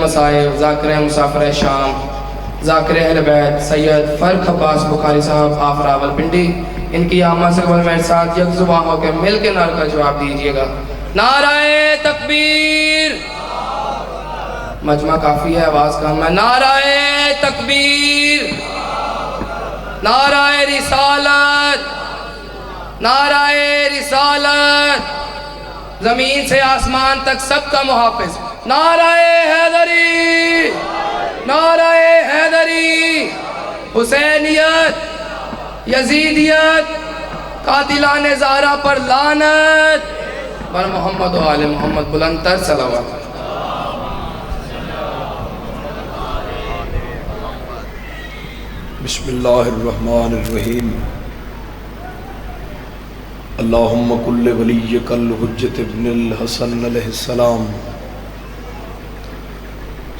المصائب ذاکر مسافر شام ذاکر اہل بیت سید فرق عباس بخاری صاحب آف راول پنڈی، ان کی آمد سے قبل میرے ساتھ یک زبان ہو کے مل کے نعرہ کا جواب دیجئے گا۔ نعرہ تکبیر، مجمع کافی ہے، آواز کم ہے۔ نعرہ تکبیر، نعرہ رسالت، نعرہ رسالت، زمین سے آسمان تک سب کا محافظ، نعرہ حیدری، نعرہ حیدری، حسینیت، یزیدیت، قاتلان زہرا پر لعنت، بر محمد و آل محمد بلند تر صلوات۔ بسم اللہ الرحمن الرحیم۔ اللہم کل ولیک الحجت ابن الحسن علیہ السلام،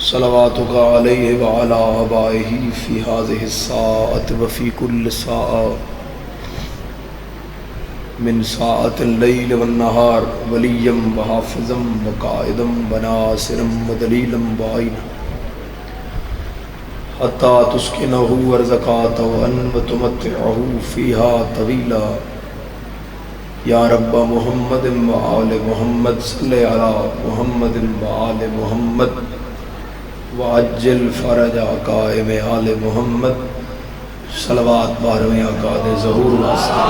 صلواتک علیہ وعلا آبائہ فی ہذہ الساعۃ وفی کل ساعہ من ساعۃ اللیل والنہار، ولیا وحافظا وقائدا وناصرا ودلیلا وعینا، حتی تسکنہ ارضکا طوعا وتمتعہ فیہا طویلا، یا رب محمد و آل محمد صلی علی محمد و آل محمد وعجل فرج قائم آل محمد، صلوات بارہویں اقاد ظہور واسطے۔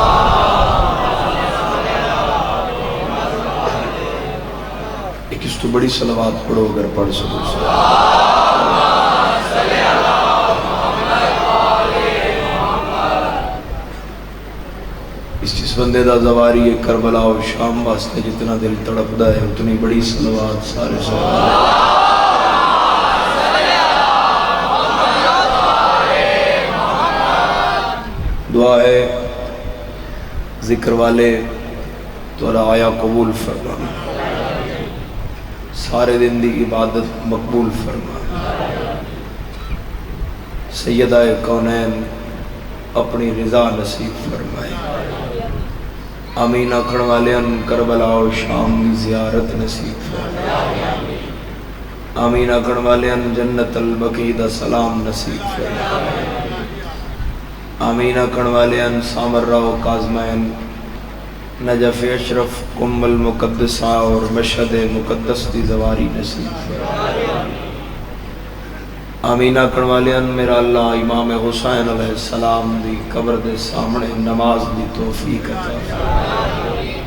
ایک اس تو بڑی صلوات پڑھو اگر پڑھ سکو سے۔ اس بندے دا زواری کربلا و شام واسطے جتنا دل تڑپدا ہے اتنی بڑی صلوات سارے صلوات۔ دعا ہے ذکر والے تو آیا قبول فرمانا، سارے دن دی عبادت مقبول فرمانا، سیدہ کونین اپنی رضا نصیب فرمائے، آمین آکھن والے ان کربلا و شام کی زیارت نصیب فرمائے، آمین آکھن والے ان جنت البقیع دا سلام نصیب فرمائے، آمین آکھن والے ان سامرہ و کاظمین نجف اشرف ام المقدسہ اور مشہد مقدس دی زواری نصیب فرمائے، آمین آکھن والے ان میرا اللہ امام حسین علیہ السلام دی قبر دے سامنے نماز دی توفیق عطا فرمائے،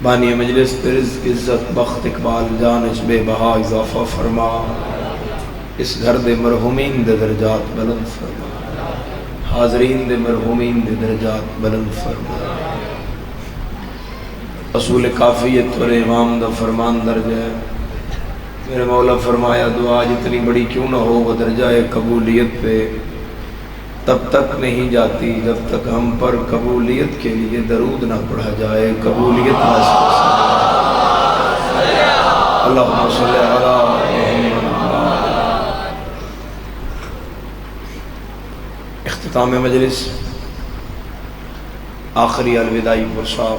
بانی مجلس پر رزق عزت بخت اقبال جانچ بے بہا اضافہ فرما، اس گھر دے مرحومین دے درجات بلند فرما، حاضرین دے مرحومین دے درجات بلند فرما، اصول کافیت اور امام دا فرمان درج ہے، میرے مولا فرمایا دعا جتنی بڑی کیوں نہ ہو وہ درجہ قبولیت پہ تب تک نہیں جاتی جب تک ہم پر قبولیت کے لیے درود نہ پڑھا جائے، قبولیت واسطے اللہم صلی علی محمد۔ اختتام مجلس، آخری الوداعی پرسا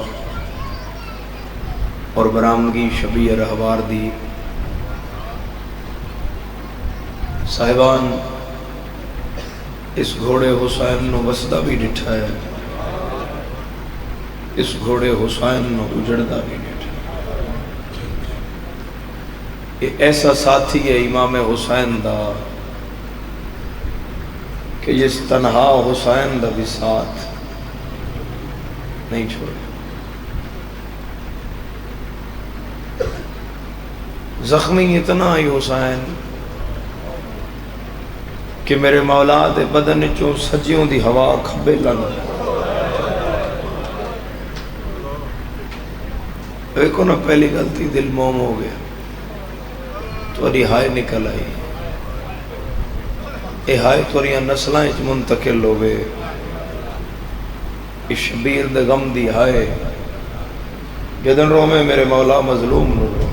اور برآمدگی شبیہ رہوار دی صاحبان، اس گھوڑے حسین نو وسدہ بھی ڈٹھا ہے، اس گھوڑے حسین نو اجڑدہ بھی ڈٹھا ہے، یہ ایسا ساتھی ہے امام حسین دا کہ جس تنہا حسین دا بھی ساتھ نہیں چھوڑے، زخمی اتنا ہی حسین کہ میرے مولا دے بدن چوں سجیوں دی ہوا کھبے لگ، ایک نہ پہلی غلطی دل موم ہو گیا توری ہائے نکل آئی، اے ہائے توریاں نسلیں اچ منتقل ہوئے، اس شبیر دے غم دی ہائے جدن رو میں میرے مولا مظلوم نو رو،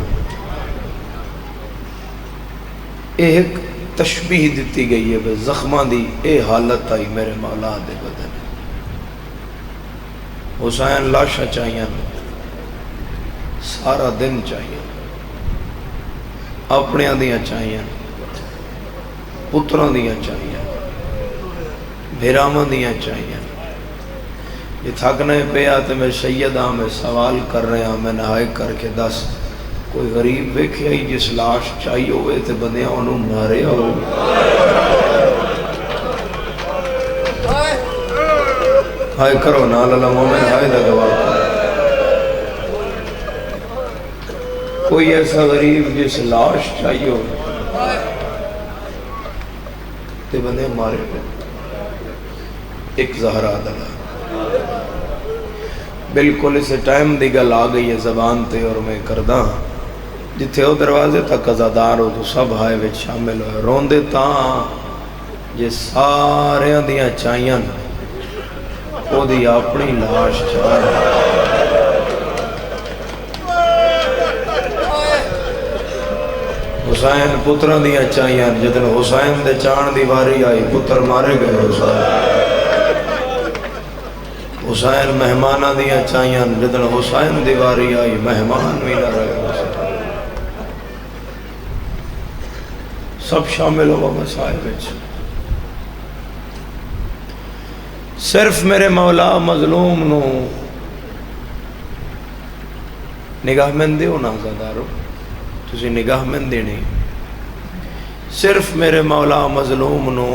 ایک تشبیح دیتی گئی ہے زخمہ دی اے حالت آئی میرے مولا دے بدن، حسین لاشا چاہیے سارا دن چاہیے، اپنے دیاں چاہیاں پتروں دیاں چاہیاں بھیراواں دیاں چاہیاں یہ تھکنے پیا تو میں سید ہاں میں سوال کر رہے ہاں میں نہائے کر کے دس کوئی غریب ویکھیا ہی جس لاش چاہیے ہوئے تے بندیاں انہوں مارے ہو ہائے کرو نال اللہ مومن ہائے دا گواہ کوئی ایسا غریب جس لاش چاہیے ہو تے بندے مارے ہو ایک زہرا دلا بالکل اسے ٹائم دی گل آ گئی ہے زبان تے اور میں کردہ جتھے وہ دروازے تک عزادار ہو تو سب ہائے وچ شامل ہوئے روندے تاں یہ سارے دیاں چاہیاں وہ دی اپنی لاش چاہیے حسین پتروں دیاں چاہیاں جدن حسین دے چان دی واری آئی پتر مارے گئے حسین مہمانہ دیاں چاہیاں جدن حسین دی واری آئی مہمان بھی نہ رہے سب شامل ہوا مسائل وچ صرف میرے مولا مظلوم نو نگاہ من دیو نا زادارو تسی نگاہ من دینی صرف میرے مولا مظلوم نو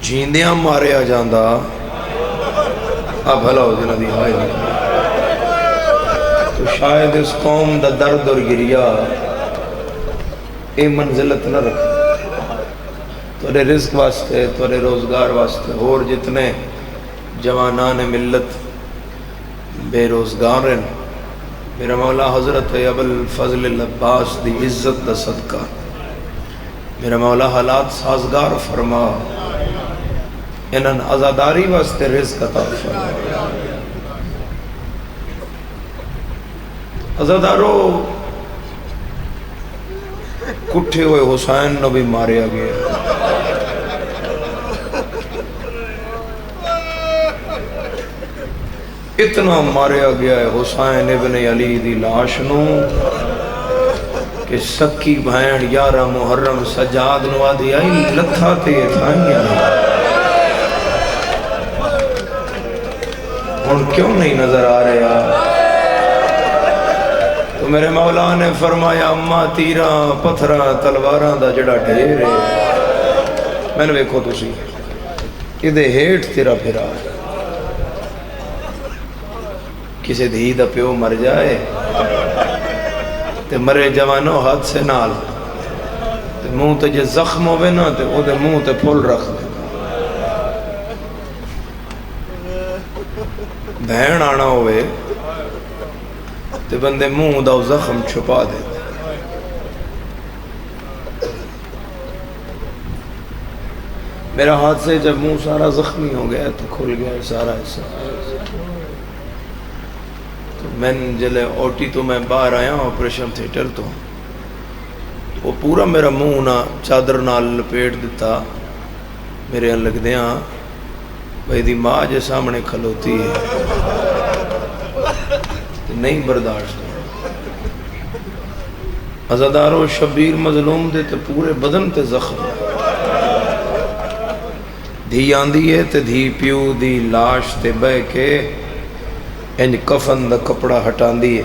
جیندیاں ماریا جاندہ اب بھلا ہو جنہ دی ہائے تو شاید اس قوم دا درد اور گریا اے منزلت نہ رکھ تورے رزق واسطے تورے روزگار واسطے اور جتنے جوانان ملت بے روزگار ہیں میرا مولا حضرت ابو الفضل العباس دی عزت دا صدقہ میرا مولا حالات سازگار فرما انہاں عزاداری واسطے رزق عطا فرما عزادارو کٹھے ہوئے حسین نو بھی ماریا گیا اتنا ماریا گیا ہے حسین ابن علی دی لاش نو کہ سکی بھائن یارہ محرم سجاد نو آدھی آئی لتھا تے تھائیاں ان کیوں نہیں نظر آ رہا تو میرے مولا نے فرمایا اماں تیراں پتھراں تلواراں دا جڑا ڈھیر ہے میں نے ویکھو تسی ادھے ہیٹ تیرا پھرا ہے کسی دھی دا پیو مر جائے تے مرے جوانوں ہاتھ سے نال تے منہ تے جے زخم ہوئے نا تے او دے منہ تے پھول رکھ دے بہن آنا ہوئے تے بندے منہ دا زخم چھپا دے میرا ہاتھ سے جب منہ سارا زخمی ہو گیا تو کھل گیا سارا ایسا تو میں جلے اوٹی تو میں باہر آیا ہوں آپریشن تھیٹر تو وہ پورا میرا منہ نہ چادر نال لپیٹ دیتا میرے ہاں لگ دیاں بھائی دی ماں جے سامنے کھلوتی ہے نہیں برداشت عزادارو شبیر مظلوم دے تے پورے بدن تے زخم دھی آندی ہے تے دھی پیو دی لاش تے بے کے انج کفن دا کپڑا ہٹان دی ہے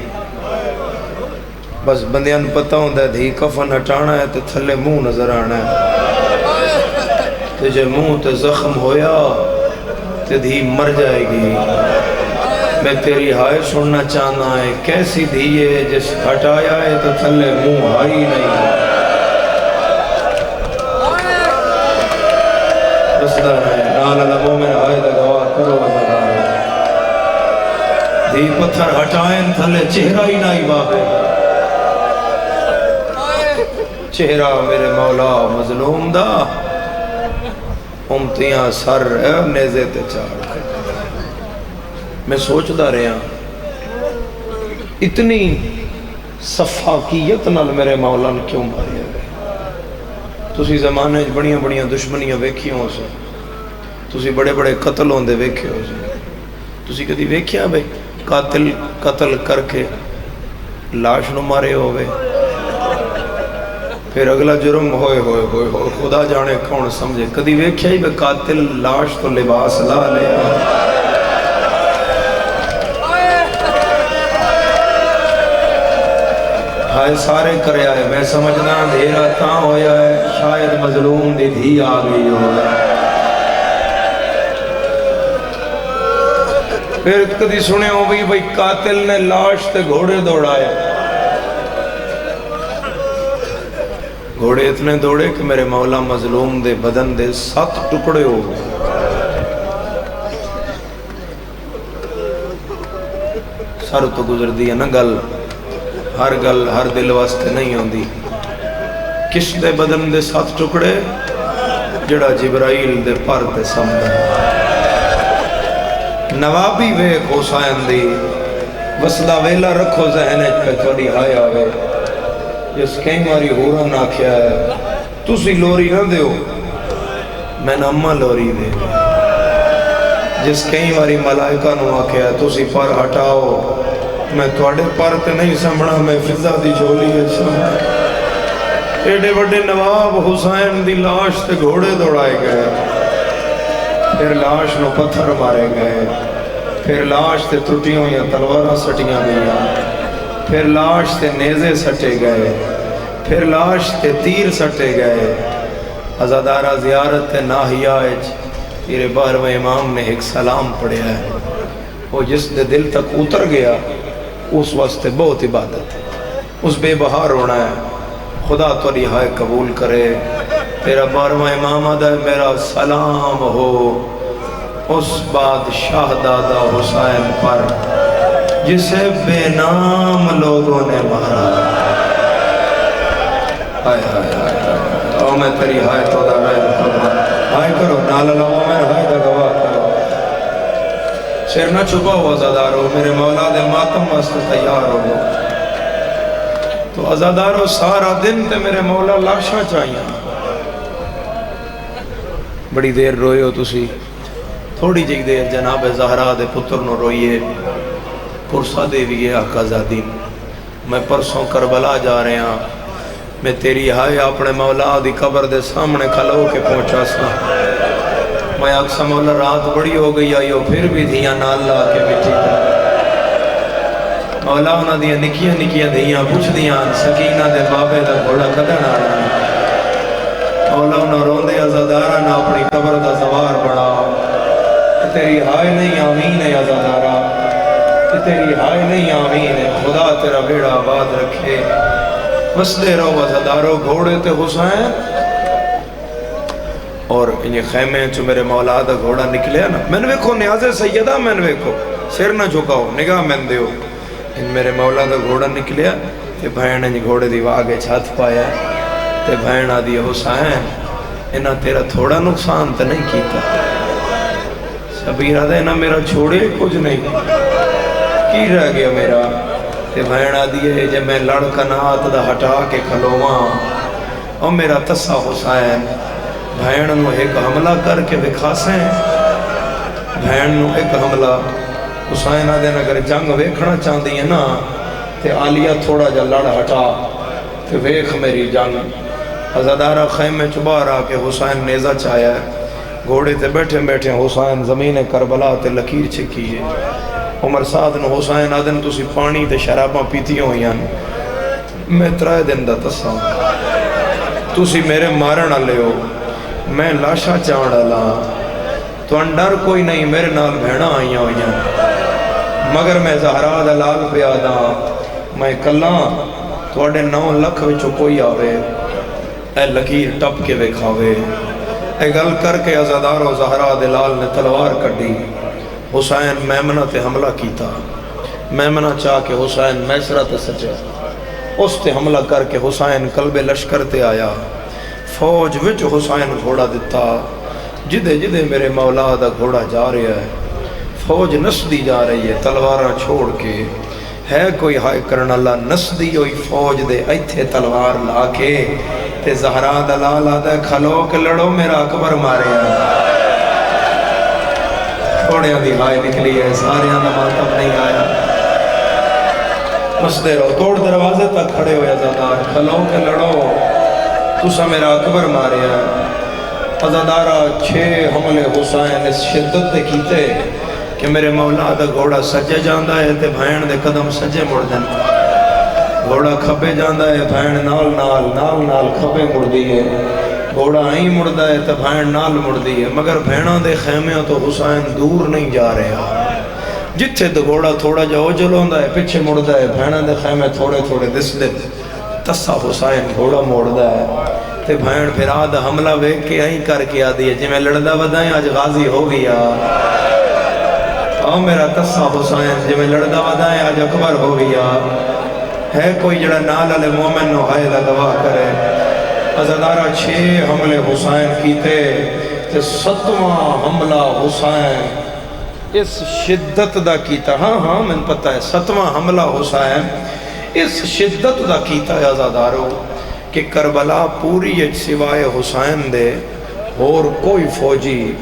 بس بندیان پتہ ہوں دا دھی کفن ہٹانا ہے تے تھلے منہ نظر آنا ہے تے جے منہ تے زخم ہویا تے دھی مر جائے گی میں تیری ہائے سننا چاہنا ہے کیسی دھی ہے جس ہٹایا ہے تو تھلے منہ ہائی نہیں رسدہ ہے نال اللہ مومن ہائے دا گواہ کرو دھی پتھر ہٹائیں تھلے چہرہ ہی نہیں باپے چہرہ میرے مولا مظلوم دا امتیاں سر نیزے تے چاڑ میں سوچدا رہا اتنی صفاقیت نال میرے مولا نے کیوں ماریا گئے تسی زمانے بڑیاں بڑیاں دشمنیاں ویکھیاں ہو سے تسی بڑے بڑے قتل ہوندے ویکھے ہو سے تسی کدی ویکھیا بھئی قاتل قتل کر کے لاش نو مارے ہوئے پھر اگلا جرم ہوئے ہوئے ہوئے ہوئے خدا جانے کون سمجھے کدی ویکھیا ہی بے قاتل لاش تو لباس لا لیا ہائے سارے کرے آئے میں سمجھنا دھیرا تاں ہویا ہے شاید مظلوم دی دھی آ گئی ہو پھر کدی سنے ہو بھئی قاتل نے لاش تے گھوڑے دوڑائے گھوڑے اتنے دوڑے کہ میرے مولا مظلوم دے بدن دے 7 ٹکڑے ہو گئے سر تو گزر دیا نا گل ہر دل واسطے نہیں ہوندی کس دے بدن دے 7 ٹکڑے جڑا جبرائیل دے پر تے سمدہ نوابی ویک حسین دی وصلہ ویلا رکھو ذہنے پہ تھوڑی ہائے آوے جس کئی ماری ہورا نہ کیا ہے تُسی لوری نہ دیو میں نہ لوری دے جس کئی ماری ملائکہ نو آکھیا ہے تُسی پر ہٹاؤ میں توڑے پر تے نہیں سمڑا میں فضا دی جھولی ہے سمڑا ایڈے بڑے نواب حسین دی لاش تے گھوڑے دوڑائے گئے پھر لاش نو پتھر مارے گئے پھر لاش تے ٹوٹیوں یا تلوارہ سٹیاں گئیاں پھر لاش تے نیزے سٹے گئے پھر لاش تے تیر سٹے گئے عزادارہ زیارت ناہیہ تیرے 12ویں امام نے ایک سلام پڑھیا ہے وہ جس دے دل تک اتر گیا اس واسطے بہت عبادت ہے اس بے بہار ہونا ہے خدا تو رہائے قبول کرے تیرا 12واں امام آدھا ہے میرا سلام ہو اس بادشاہ دادا حسین پر جسے بے نام لوگوں نے مارا ہائے ہائے ہائے او میں تیری ہائے تو دا رہے ہائے کرو نالا لگو میں ہائے دا گواہ کرو سر نہ چھپا ہو عزادارو میرے مولا دے ماتم واسطے تیار ہو تو عزادارو سارا دن تے میرے مولا لاشاں چاہیاں بڑی دیر روئے ہو تسی تھوڑی جی دیر جناب زہرا دے پتر نو روئیے پرسا دے بھی آقا زادی میں پرسوں کربلا جا رہے ہیں میں تیری ہائے اپنے مولا دی قبر دے سامنے کھلو کے پہنچا سا میں اکسا مولا رات بڑی ہو گئی آئیو پھر بھی دھیاں نال لا کے مٹی کر مولا انہاں دیا نکیاں نکیاں دھیاں پوچھ دیاں سکینہ دے بابے دا گھوڑا کدن آ رہا مولا انہاں روندے عزادارہ نہ اپنی قبر دا زوار بڑھا تیری ہائے نہیں آمین ہے عزادارہ تیری ہائے نہیں آمین ہے خدا تیرا بیڑا آباد رکھے وسدے رہو عزادارو گھوڑے تے حسین اور انہیں خیمے چو میرے مولا دا گھوڑا نکلیا نا میں نے ویکھو نیاز سیدہ میں نے ویکھو سر نہ جھکاؤ نگاہ میں دیو ان میرے مولا دا گھوڑا نکلیا تے بھائن انہیں گھوڑے دی واگے چھت پایا تے بھائن آدھی حسین انہاں تیرا تھوڑا نقصان تے نہیں کیتا شبیر آدھے انہاں میرا چھوڑے کچھ نہیں کی رہ گیا میرا تے بھائن آدھی ہے جب میں لڑکا نات دا ہٹا کے کھلواں اور میرا تسا حسین بھائن نو ایک حملہ کر کے دکھاسیں بھائن نو ایک حملہ حسین آدھے اگر جنگ ویکھنا چاہتی ہے نا تے آلیہ تھوڑا جا لڑ ہٹا تے ویکھ میری جنگ عزادارہ خیمے چبار آکے حسین نیزہ چاہیا ہے گھوڑے تے بیٹھے بیٹھے حسین زمین کربلا تے لکیر چھکی ہے عمر سعد نو حسین آدھن تسی پانی تے شراباں پیتی ہوئیاں میں ترائے دن دا تسا تسی میرے مارن آلے ہو میں لاشا چاند آلا تو انڈر کوئی نہیں میرے نال بھیڑا آئیاں ہوئیاں مگر میں زہرا دلال پہ آدھا میں کلاں توڑے 9 لکھ وچو کوئی آوے اے لکیر ٹپ کے ویکھاوے اے گل کر کے عزادار و زہرا دلال نے تلوار کٹی حسین میمنہ تے حملہ کیتا میمنہ چاہ کے حسین میسرہ تے سچے اس تے حملہ کر کے حسین قلب لشکر تے آیا فوج وچ حسین گھوڑا دیتا جدے جدے میرے مولا دا گھوڑا جا رہا ہے فوج نس دی جا رہی ہے تلوارہ چھوڑ کے ہے کوئی ہائے کرن اللہ نس دی ہوئی فوج دے ایتھے تلوار لا کے تے زہرا دلال آدھا کھلو کے لڑو میرا اکبر مارے ہیں تھوڑے دی ہائے نکلی ہے سارے دا ماتم نہیں آیا بس دے رہو توڑ دروازے تک کھڑے ہوئے زادار کھلو کے لڑو تسا میرا اکبر ماریا عزادارہ 6 حملے حسین اس شدت دے کیتے کہ میرے مولا دا گھوڑا سجے جاندہ ہے تے بھائن دے قدم سجے مڑ دن، گھوڑا کھبے جاندہ ہے بھائن نال کھبے مڑ دیئے، گھوڑا آئیں مڑدہ ہے تے بھائن نال مڑ دیئے، مگر بھینہ دے خیمے تو حسین دور نہیں جا رہا، جتھے دے گھوڑا تھوڑا جا اوجلوندہ ہے پچھے مڑدہ ہے، بھینہ دے خیمے تھوڑے دس دے تسا حسین گھوڑا موڑدہ ہے تے بھائن پھر آدھا حملہ ویک کے آئیں کر کے آدھی ہے جی میں لڑدہ بدائیں آج غازی ہو گیا، میرا تسا حسین جی میں لڑدہ بدائیں آج اکبر ہو گیا، ہے کوئی جڑا نال علی مومن نو ہائے دا گواہ کرے۔ عزادارہ 6 حملے حسین کیتے تے 7واں حملہ حسین اس شدت دا کیتا، ہاں میں پتہ ہے 7واں حملہ حسین اس شدت دا کیتا ہے عزادارو کہ کربلا پوری سوائے حسین دے اور کوئی فوجی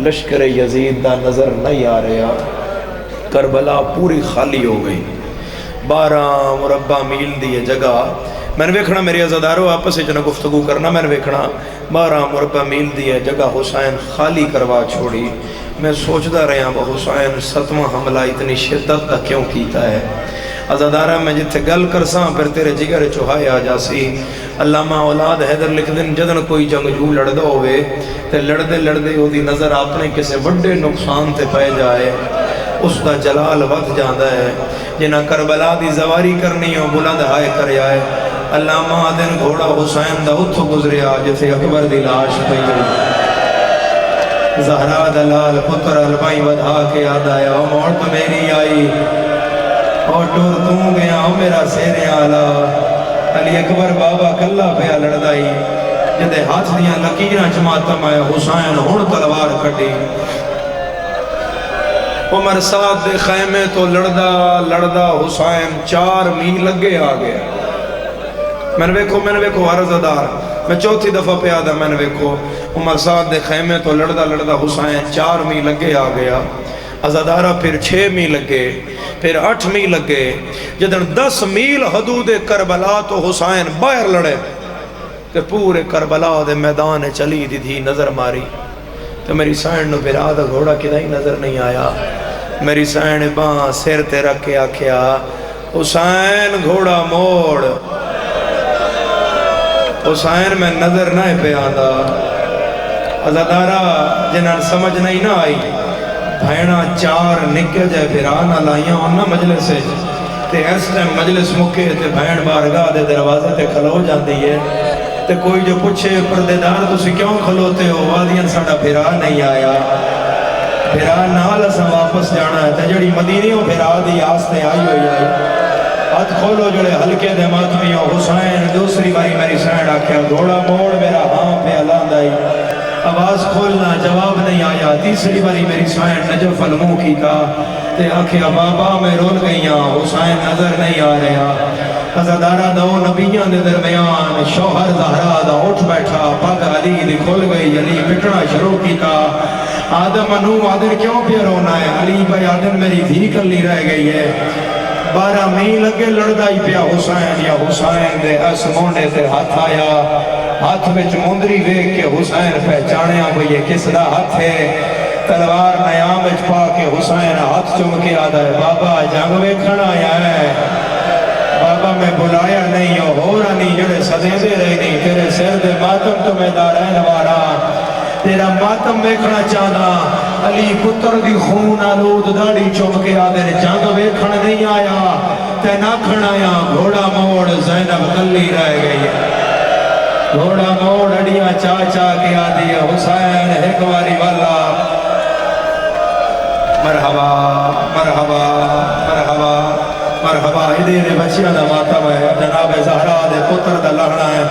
لشکر یزید دا نظر نہیں آ رہا، کربلا پوری خالی ہو گئی، 12 مربع میل دی جگہ میں نے ویکھنا میری عزادارو آپس سے جنہ گفتگو کرنا میں نے ویکھنا 12 مربع میل دی جگہ حسین خالی کروا چھوڑی، میں سوچدا رہا با حسین 7واں حملہ اتنی شدت دا کیوں کیتا ہے۔ عزادارہ میں جتھے گل کرساں پھر تیرے جگر چوہائے آ جاسی، علامہ اولاد حیدر لکھ دن جدن کوئی جنگجو لڑدہ ہوئے تے لڑدے ہو دی نظر اپنے کسے بڑے نقصان تے پہ جائے اس دا جلال ود جاندہ ہے، جنہ کربلا دی زواری کرنی ہو بلند ہائے کر آئے، علامہ دن گھوڑا حسین دا اتھو گزریا جیسے اکبر دی لاش پہ زہرا دلال پتر البائی ودھا کے یاد آیا، موت میری آئی اور ٹور توں گیا میرا سیرے آلہ، علی اکبر بابا کلہ پہ لڑدائی جدے ہاتھ دیاں لکیرہ جماعتم آیا، حسین ہون تلوار کٹی، عمر سعد دے خیمے تو لڑدہ حسین 4 میل لگے آ گیا، میں نے ویکھو عرضدار میں چوتھی دفعہ پہ آدھا میں نے ویکھو عمر سعد دے خیمے تو لڑدہ حسین 4 میل لگے آ گیا، عزادارہ پھر 6 میل لگے پھر 8 میل لگے، جدن 10 میل حدود کربلا تو حسین باہر لڑے کہ پورے کربلا دے میدان چلی دی نظر ماری تو میری سائن نو پھر آدھا گھوڑا کدھائی نظر نہیں آیا، میری سائن باں سیر تے رکھ کے آکھیا حسین گھوڑا موڑ، حسین میں نظر نہ پہ آدھا، عزادارہ جنہاں سمجھ نہیں نہ آئی، بھائنہ 4 نکے جائے پھر آنا لائیاں ہونا مجلس سے تے اس ٹائم مجلس مکے تے بھائن بارگاہ دے دروازے تے کھلو جاندی ہے تے کوئی جو پوچھے پردیدار تسی کیوں کھلوتے ہو، وادیاں ساڑا پھرا نہیں آیا، پھرا نال اسا واپس جانا ہے تے جڑی مدینیوں پھرا دی آستے آئی ہوئی آئی، ہاتھ کھولو جڑے ہلکے دے ماتمیوں، حسین دوسری باری میری سینڈ آکھیا گھوڑا موڑ میرا ہاں پہ الاند آئی، آواز کھولنا جواب نہیں آیا، تیسری باری میری سائن نجف المو کی تھا تے آکھیا بابا میں رول گئیاں، حسین نظر نہیں آ رہا، عزادارہ دو نبیاں دے درمیان شوہر زہرا دا اٹھ بیٹھا، پگ علی دی کھل گئی، علی پٹنا شروع کی تھا، آدم انو آدر کیوں پہ رونا ہے، علی بھائی آدم میری دھی کلی رہ گئی ہے، 12 میل لگے لڑدائی پیا حسین یا حسین دے اس مونڈے تے ہاتھ آیا، ہاتھ وچ مندری ویک کے حسین پہچانیا بھئی یہ کس دا ہاتھ ہے، تلوار نیام وچ پا کے حسین ہاتھ چم کے آدھا ہے بابا جنگ ویکھن آیا ہے، بابا میں بلایا نہیں ہو رہا نہیں جڑے صدے دے رہی نہیں، تیرے سر دے ماتم تو میں دارین وارا، تیرا ماتم ویکھنا چاہنا، علی پتر دی خون آلود داڑی چم کے آدھے جنگ ویکھن نہیں آیا، تے ناکھن آیا، گھوڑا موڑ زینب کلی رہ گئی، گھوڑا موڑ اڑیاں چاچا کے آدھی ہے، حسین ایک واری والا، مرحبا مرحبا مرحبا مرحبا، ادھے بچیاں دا ماتم ہے، جناب زہرا دے پتر دا لہنا ہے،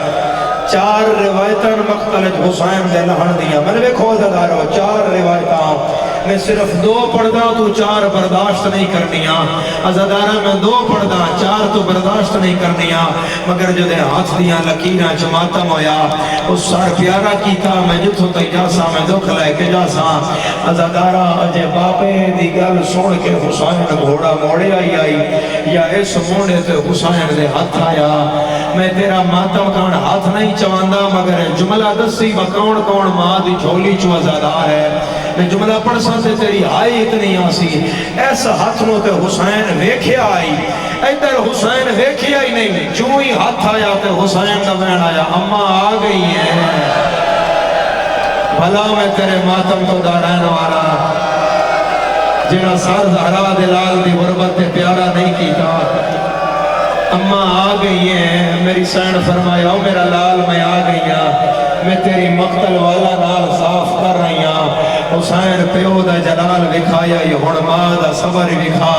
4 روایتاں مختلف حسین دے لہن دیاں، میں نے ویکھو عزادارو 4 روایتاں، میں صرف 2 پڑھدا تو 4 برداشت نہیں کرنیاں عزادارہ میں 2 پڑھدا 4 تو برداشت نہیں کرنیاں مگر جدے ہاتھ دیاں لکیراں چ ماتم ہویا اس سر پیارا کیتا میں جتھوں تک جاسا میں دکھ لے کے جاسا عزادارہ اجے باپے دی گل سن کے حسین گھوڑا موڑے آئی یا اس موڑے تے حسین دے ہاتھ آیا میں تیرا ماتم کان ہاتھ نہیں چواندا مگر جملہ دسی بکون کون ماں دی جھولی چو عزادار ہے میں جملہ پڑھ سکتے تیری آئی اتنی آسی ایسا ہاتھ نو تے حسین ویکھیا آئی ادھر حسین ویکھیا ہی نہیں جو ہی ہاتھ آیا تے حسین کا بہن آیا اماں آ گئی ہے بھلا میں تیرے ماتم تو دارین والا جنہ سار زہرا دلال دی غربت تے پیارا نہیں کیتا اماں آ گئی ہیں میری سین فرمایا میرا لال میں آ گئی ہاں میں تیری مقتل والا نال صاف کر رہی ہاں حسین پیو دا جلال وکھایا یہ ہن ماں دا صبر وکھا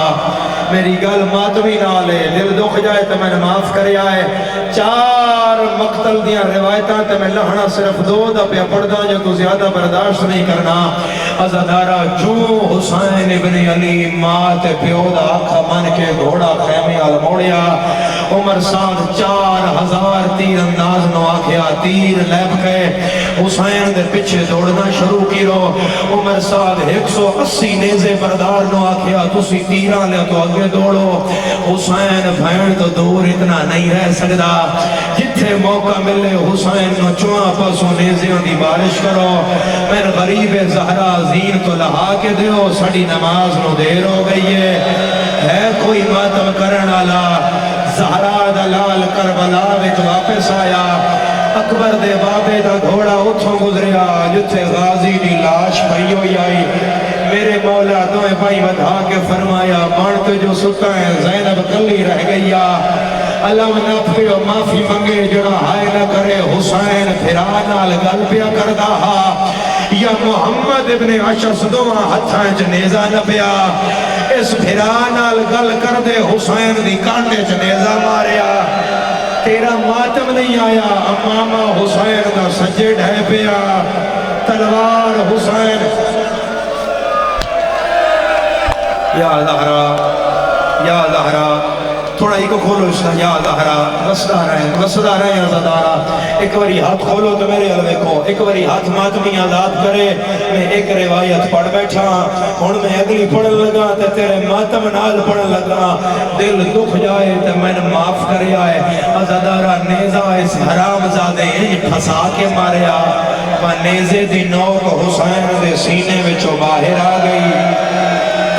میری گل ماتمی نالے دل دکھ جائے تو میں نے معاف کریا ہے 4 مقتل دیاں روایتاں تے میں لہنا صرف 2 دا پہ پڑھدا جو تو زیادہ برداشت نہیں کرنا عزادارہ جو حسین ابن علی ماں تے پیو دا آکھا من کے گھوڑا خیمے آل موڑیا عمر ساتھ 4000 تیر انداز نو آکھیا تیر لیب کے حسین دے پچھے دوڑنا شروع کی رو عمر ساتھ 180 نیزے بردار نو آکھیا تسی تیران لے تو آگے دوڑو حسین بھین تو دور اتنا نہیں رہ سکتا جتھے موقع ملے حسین نو چوہاں پاسوں نیزیوں دی بارش کرو میں غریب زہرا زین تو لہا کے دیو سڑی نماز نو دیر ہو گئی ہے کوئی ماتم کرن آلا زہرا دلال کربلا وچ واپس آیا اکبر دے بابے دا گھوڑا اتھوں گزریا جتھے غازی دی لاش پئی ہوئی آئی میرے مولا دوئے بھائی ودھا کے فرمایا بانتے جو ستا ہے زینب کلی رہ گیا علم نفی و معافی منگے جڑا ہائے نہ کرے حسین پھرانال گل پیا کردہ یا محمد ابن عشس دعا ہتھائیں جنیزہ نہ پیا اس پھرانال گل کر دے حسین دی کانڈے جنیزہ ماریا تیرا ماتم نہیں آیا امامہ حسین دا سجے ڈھے پیا تلوار حسین یا زہرا تھوڑا ہی کو کھولو اس نے یا زہرا رسدہ رہے عزادارہ ایک باری ہاتھ کھولو تو میرے علوے کو ایک باری ہاتھ ماتمی آزاد کرے میں ایک روایت پڑھ بیٹھا ہون میں اگلی پڑھن لگا تے تیرے ماتم نال پڑھن لگا دل دکھ جائے تے میں نے معاف کر آئے عزادارہ نیزہ اس حرام زادے پھسا کے ماریا نیزے دی نوک حسین دے سینے وچوں باہر آ گئی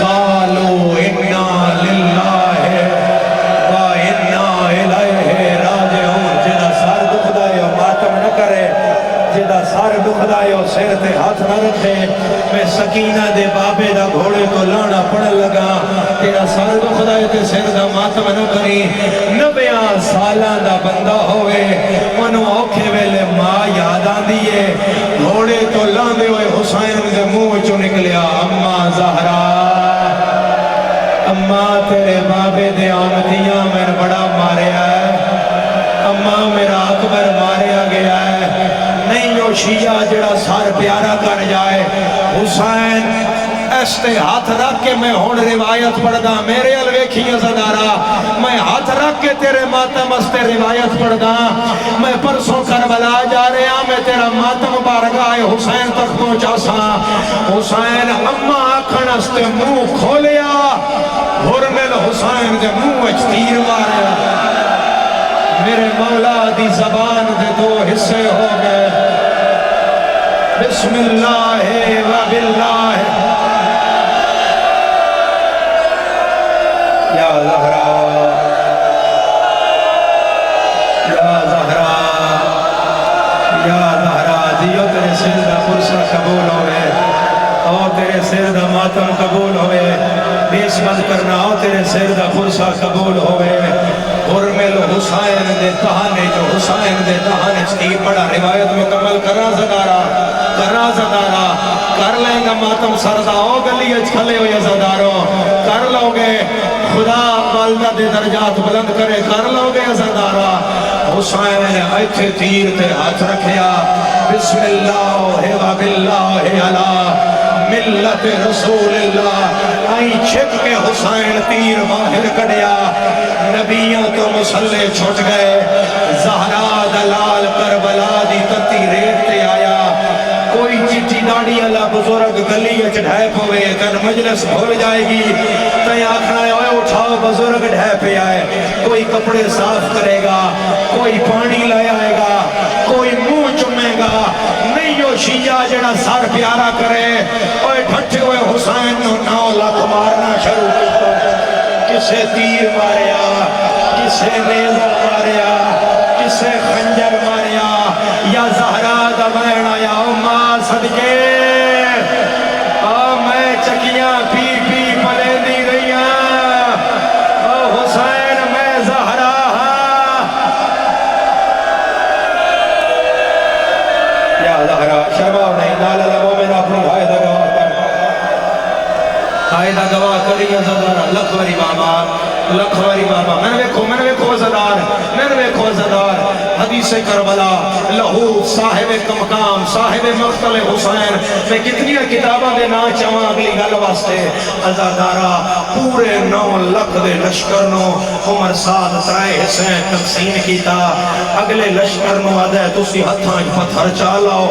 قالو انا للہ و انا الیہ راجعون جدا سار دکھ دائے ماتم نہ کرے جدا سار دکھ دائے سر تے ہاتھ نہ رکھے میں سکینہ دے بابے دا گھوڑے کو لانا پڑھ لگا تیرا سار دکھ دائے تے سر دا ماتم نہ کری 90 سالان دا بندہ ہوئے منو اوکھے ویلے ماں یاد آن دیئے گھوڑے تو لاندے ہوئے حسین دے منہ چو نکلیا اماں زہرا اماں تیرے بابے دے آمدیاں میں بڑا ماریا ہے اماں میرا اکبر ماریا گیا ہے نہیں جو شیعہ جڑا سار پیارا کر جائے حسین ایستے ہاتھ رکھ کے میں ہون روایت پڑھدا میرے الویکھی عزادارہ میں ہاتھ رکھ کے تیرے ماتم استے روایت پڑھدا میں پرسوں کربلا جا رہا میں تیرا ماتم بارگاہ حسین تک پہنچا سا حسین اماں آکھن استے منہ کھولیا ہرمل حسین دے منہ اچ تیر ماریا میرے مولا دی زبان دے 2 حصے ہو گئے بسم اللہ و باللہ یا زہرا جیو تیرے سر دا پرسہ قبول ہوئے او تیرے سر دا ماتم قبول ہوئے بیس بند کرنا او تیرے سر دا پرسہ قبول ہوئے حرمل حسین دے تہانے جو حسین دے تہانے چکی پڑا روایت مکمل کرنا زدارہ کر لیں گا ماتم سرزا او گلی اچ کھلے ہوئے زداروں کر لو گے خدا والدہ دے درجات بلند کرے کر لو گے زدارہ حسین نے ایتھے تیر تے ہاتھ رکھیا بسم اللہ و باللہ علا ملت رسول اللہ آئی چھپ کے حسین تیر باہر کڑیا نبیوں تو مسلح چھوٹ گئے زہرا دلال کربلا دی تتی ریت تے آیا کوئی چٹی داڑی اللہ بزرگ گلی ڈھائے پوے تن مجلس بھول جائے گی تین آکھنا ہے اٹھاؤ بزرگ ڈھائے پہ آئے کوئی کپڑے صاف کرے گا کوئی پانی لے آئے گا کوئی منہ چمے گا نہیں ہو شیعہ جڑا سر پیارا کرے اوے ڈھٹے ہوئے حسین نو 9 لاکھ مارنا شروع کیتا کسے تیر ماریا کسے نیزہ ماریا کسے خنجر ماریا یا زہرا دبین آیا ماں صدقے میں چکیاں پی پی پلے دی گئیاں حسین میں زہرا یا زہرا شرماؤ نہیں نالا لگو میں نے اپنی حائدہ گواہ کر حائدہ گواہ کری زدارہ لکھوری ماما لکھوری ماما میں نے ویکھو زدار حدیث کربلا لہو صاحب کمقام صاحب مقتل حسین میں کتنی کتاباں دے نا چاہاں اگلی گل واسطے ازادارہ پورے 9 لاکھ دے لشکر نو عمر سعد ترائے حسین تقسیم کیتا اگلے لشکر نو آدھے تسی ہتھاں پتھر چالاؤ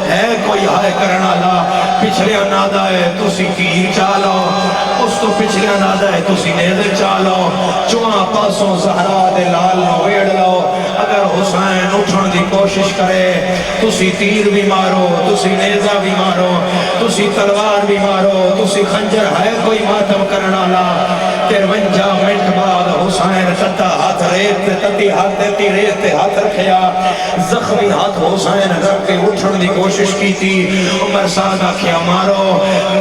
ہے کوئی ہائے کرنا لا پچھلے نادا ہے تسی تیر چالاؤ اس تو پچھلے نادا ہے تسی نیزے چالاؤ چواں پاسوں زہرا دے لال نو ویڑ لاؤ اگر حسین اٹھن دی کوشش کرے تسی تیر بھی مارو تسی نیزہ بھی مارو تسی تلوار بھی مارو تسی خنجر ہے کوئی ماتم کرنا لا 53 منٹ بعد حسین تتا ہاتھ ریت تتی ہاتھ دیتی ریت تے ہاتھ رکھیا زخمی ہاتھ حسین رکھ کے اٹھن دی کوشش کی تھی عمر سادہ کیا مارو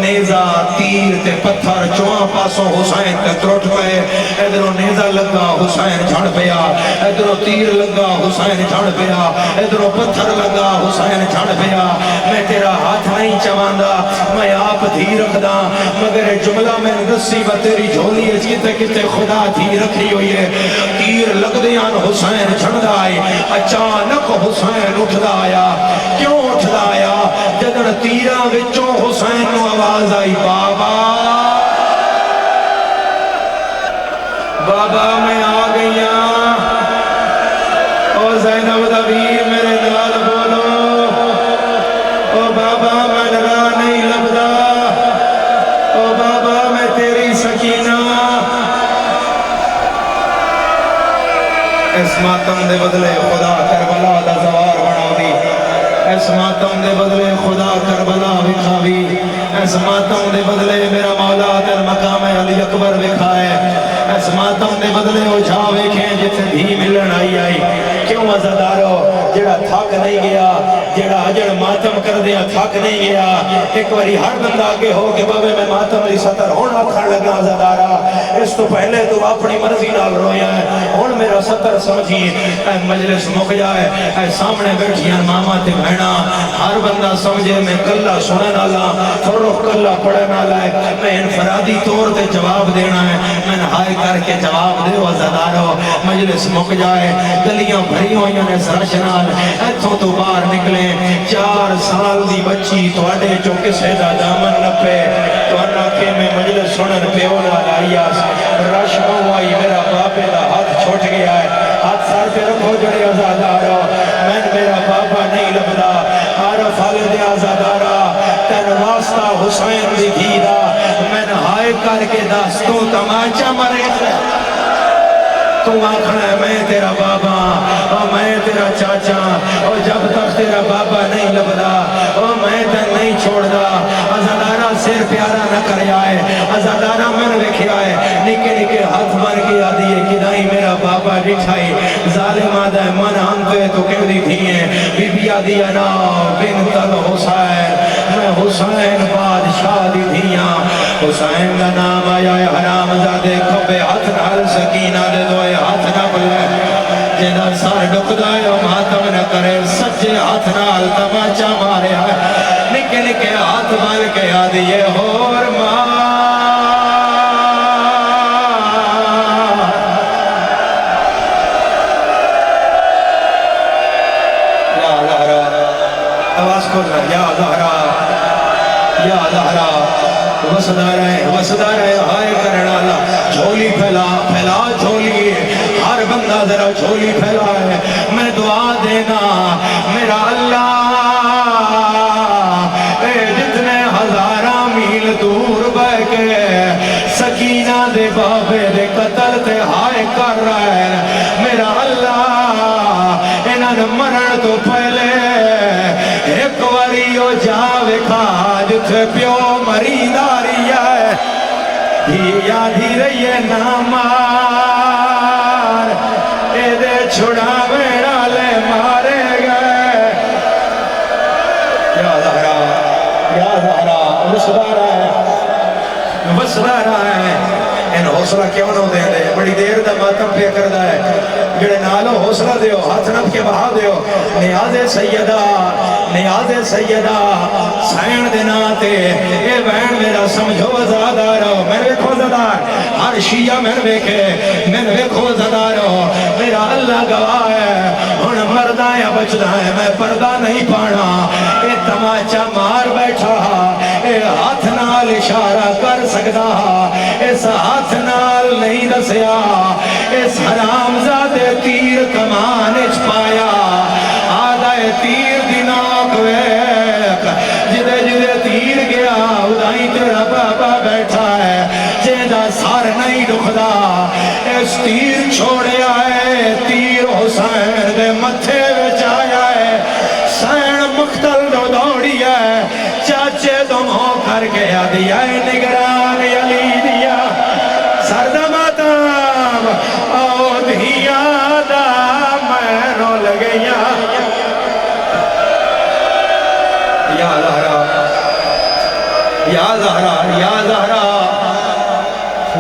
نیزہ تیر تے پتھر چواں پاسوں حسین تے ترٹ پے ادھروں نیزہ لگا حسین جھڑ پیا ادھروں تیر لگا حسین جھڑ پیا ادھروں پتھر لگا حسین جھڑ پیا میں تیرا ہاتھ نہیں چواندہ میں آپ دھی رکھ دا مگر جملہ میں دسی و تیری جھولی کتے کتے خدا دھی رکھی ہوئی ہے تیر لگ دیان حسین جھڑ دائی اچانک حسین اٹھ دایا کیوں اٹھ دایا جدر تیرہ وچوں حسین نو آواز آئی بابا بابا میں آ گئیاں او زینب دبیر میرے نال بولو او بابا میں نگاہ نہیں لبدا او بابا میں تیری سکینہ اس ماتم دے بدلے خدا کربلا دا زوار بنا دی اس ماتم دے بدلے خدا کربلا وکھاوی اس ماتم دے بدلے میرا مولا تر مقام علی اکبر وکھائے اس ماتم دے بدلے ہو جا ویکھیں جتنے بھی ملن آئی کیوں عزادارو جڑا تھک نہیں گیا جڑا اجڑ ماتم کر دیا تھک نہیں گیا ایک واری ہر بندہ آگے ہو کہ بابے میں ماتم لی سطر ہونا کھڑ لگا عزادارا اس تو پہلے تو اپنی مرضی نال رویا ہے ہون میرا سطر سمجھی اے مجلس مک جائے اے سامنے بیٹھیاں ماما تے بہنا ہر بندہ سمجھے میں کلہ سنن آلا فرق کلہ پڑھن آلا ہے میں انفرادی طور تے جواب دینا ہے میں ہائے کر کے جواب دے عزادارو مجلس مک جائے گلیاں بھری ہوئیں نے سرشنال ایتھوں تو باہر نکلے 4 سال دی بچی توڑے جو کسے دا دامن نپے تو انہا کہ میں مجلس سنن پیونا لائیا رش ہوائی میرا باپے دا ہاتھ چھوٹ گیا ہے ہاتھ سار پہ رکھو جڑے آزادارا میں میرا باپا نہیں لبدا عارف حالد آزادارا تین واسطہ حسین دی گھیدا میں ہائے کر کے داستوں تماچا مرے تو آنکھنا ہے میں تیرا بابا اور میں تیرا چاچا اور جب تک تیرا بابا نہیں لبدا اور میں تن نہیں چھوڑ دا عزادارہ سر پیارا نہ کر آئے عزادارہ من رکھے آئے نکے نکے ہاتھ مار کے آدھی ہے کہ نہیں میرا بابا ڈٹھائی ظالم آدھا ہے من ہم پہ تو کیوں دی تھی ہیں بی بی آدھی انا بنت الحسین میں حسین بادشاہ دی تھیاں حسین کا نام آیا ہے حرام زادے کھبے ہاتھ نال سکینہ دے دوئے ہاتھ نہ بلے جنہ سار ڈک دائے ماتم نہ کرے سچے ہاتھ نال تماچا مارے ہے نکے نکے ہاتھ مار کے آدھیے اور ماں یا زہرا آواز کھولنا یا زہرا یا زہرا وسدا رہے ہائے کرنالا جھولی پھیلا پھیلا جھولی ہر بندہ ذرا جھولی پھیلا ہے میں دعا دینا میرا اللہ اے جتنے ہزاراں میل دور بہ کے سکینہ دے بابے دے قتل تے ہائے کر رہا ہے میرا اللہ انہاں مرن تو پہلے ایک واری او جاوے کھا جتھے پیو مرید آ رہی ہے دھیا دھیرے نامار اے دے چھڑا میرا لے مارے گئے یا زہرا وسدا رہا ہے ان حوصلہ کیوں نہ دے دے بڑی دیر دا ماتم پہ کردہ ہے جڑے نالو حوصلہ دیو ہاتھ نب کے بہا دیو نیاز سیدہ سائن دینا تے اے بین میرا سمجھو زادارو میں ویکھو زادار ہر شیعہ میں ویکھو زادارو میرا اللہ گواہ ہے ہن مردہ یا بچدہ ہے میں پردہ نہیں پانا اے تماچا مار بیٹھا اے ہاتھ نال اشارہ کر سکتا اس ہاتھ نال نہیں دسیا اس حرام زادے تیر کمان اچ پایا آدھائے تیر دیناک ویک جدے جدے تیر گیا ادائی تیرا بابا بیٹھا ہے جیدہ سار نہیں دکھدا اس تیر چھوڑے آئے تیر حسین دے متھے وچ آیا ہے سین مقتل دو دوڑی ہے چاچے تم ہو کر گیا دیا نگران علی دیا سرد ماتم او دھیا دا میں رو لگیا یا زہرا یا زہرا یا زہرا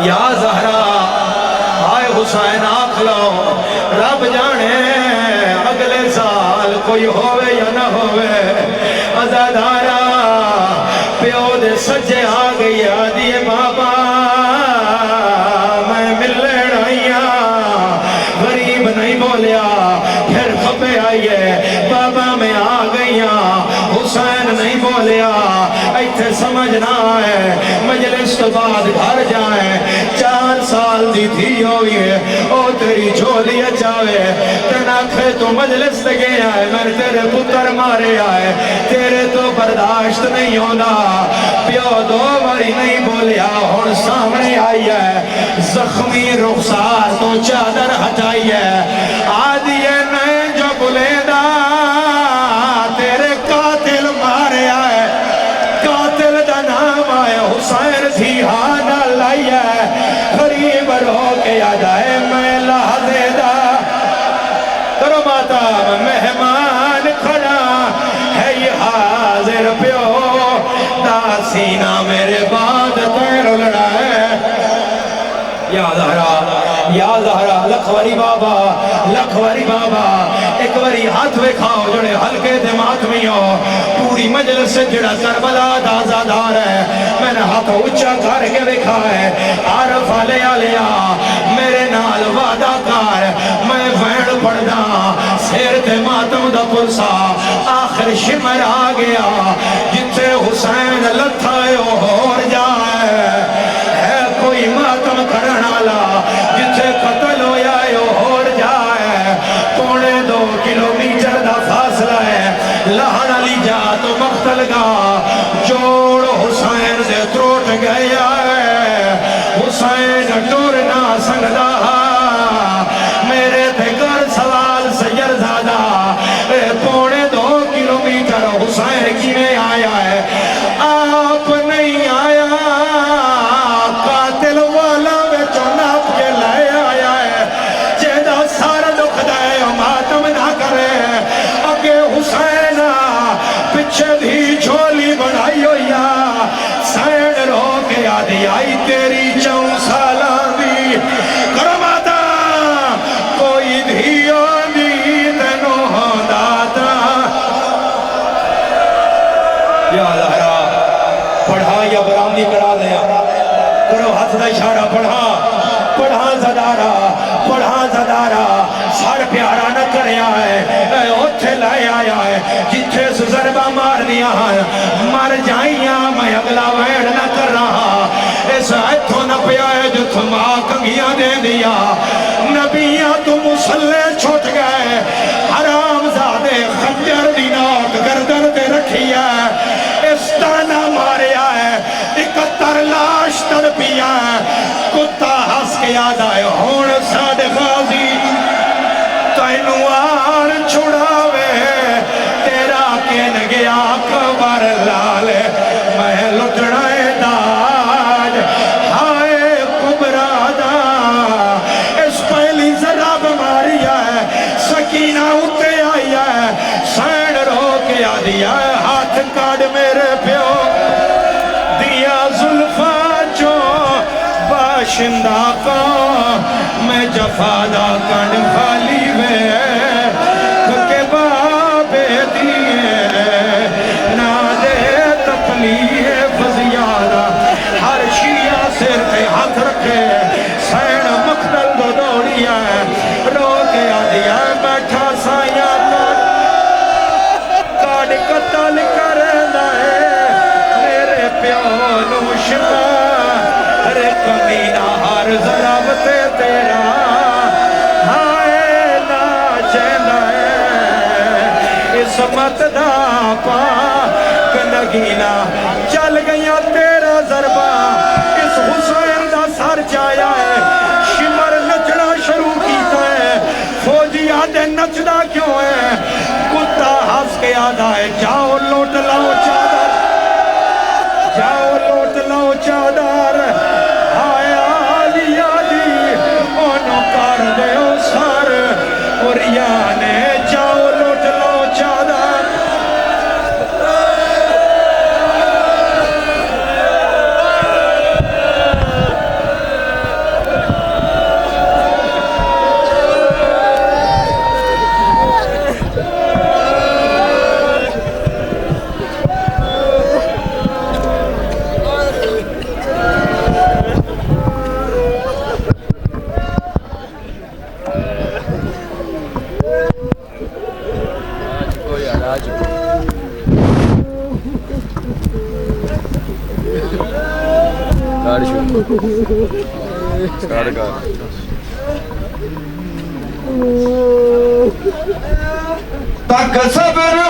یا زہرا آئے حسین آنکھ لو رب جانے اگلے سال کوئی ہوئے یا نہ ہوئے ازادارا پیو دے سجے آ گئی آدھیے بابا میں ملنے رہیاں غریب نہیں بولیا پھر کھپے آئیے بابا میں آ گئیاں حسین نہیں بولیا ایتھے سمجھنا ہے مجلس تو بعد گھر جائیں 4 سال دی تھی ہوئی ہے او تیری جھولی اچھاوے تناکھے تو مجلس دے گیا ہے میں تیرے پتر مارے آئے تیرے تو برداشت نہیں ہونا پیو 2 باری نہیں بولیا ہون سامنے آئی ہے زخمی رخسار تو چادر ہٹائی ہے آدھیے نئے جو بلیدہ تیرے قاتل مارے آئے قاتل دا نام آئے حسین تھی ہانا لائی ہے غریب رو کے یاد آئے میں لحظے دا کرو ماتا مہمان کھڑا ہے یہ حاضر پیو دا سینہ میرے بعد تیر لڑا ہے یا زہرا لکھواری بابا ایک واری ہاتھ وے کھاؤ جڑے ہلکے دے ماتمی ہو پوری مجلس سے جڑا کربلا دا زادار ہے میں نے ہاتھ اچھا کر کے وکھا ہے عارف آلیا میرے نال وعدہ کار میں وین پڑھنا سیر تے ماتم دا پرسا آخر شمر آ گیا جتے حسین لتھائے اور جائے ہے کوئی ماتم کرنا لا جتے قتل ہویا اور جائے 2.5 کلومیٹر دا فاصلہ ہے لہن علی جا تو مقتل گا جوڑ حسین سے تروٹ گیا ہے حسین ٹور نہ سنگدا میرے تھے کر سوال سیر زادہ 2.5 کلومیٹر حسین کی میں آیا ہے آپ نہیں آیا قاتل والا میں چوناپ کے لائے آیا ہے جیدہ سارا دکھ دائے ماتم نہ کرے اگے حسین پچھے بھی جھولی بڑھائی ہویا سین رو کے آدھی آئی تیری 4 سالہ دی کرو ماتا کوئی دھیو دی تنو ہو داتا یا زہرا پڑھا یا برامدی کرا دیا کرو ہاتھ دا اشارہ پڑھا زدارا سار پیارا نہ کرے آئے اے اوتھے لائے آیا ہے جتھے سزربہ مار دیا ہے مر جائیاں میں تھلے چھٹ گئے حرام زادے خنجر دی نوک گردن تے رکھی ہے اس تانا ماریا ہے 71 لاش تڑپیا ہے کتا ہس کے یاد آئے ہون ساڑے غازی تینو آن چھڑاوے تیرا کین گیا کبر لال میں لٹڑائے داج ہائے کبرا دا اس پہلی ذرا بماریا ہے سکینہ اتے آئی ہے سین رو کے آدیا ہے ہاتھ کاڑ میرے پیو دیا زلفہ جو باشندہ کو میں جفادہ کن خالی میں کہ بابے دیئے نا دے تکلیف زیادہ ہر شیعہ سر پہ ہاتھ رکھے سین مقتل دو دوڑیا ہے رو کے آدیا بیٹھا سایہ کاڑ قتل کر دائے میرے پیو نوشبہ ارے کمینہ ہر ضربت تیرا ہائے نا چیندہ ہے عصمت دا پاک نگینہ چل گیا تیرا ضربہ اس حسین دا سر جایا ہے شمر نچنا شروع کیتا ہے فوجی آدھے نچنا کیوں ہے کتا ہس کے آدھا ہے جاؤ لوٹ لاؤ چادر جاؤ لوٹ لاؤ چادر آئے آلی آدھی انہوں کر دیو سر اور یانے جاؤ لوٹ لاؤ چادر تک صبر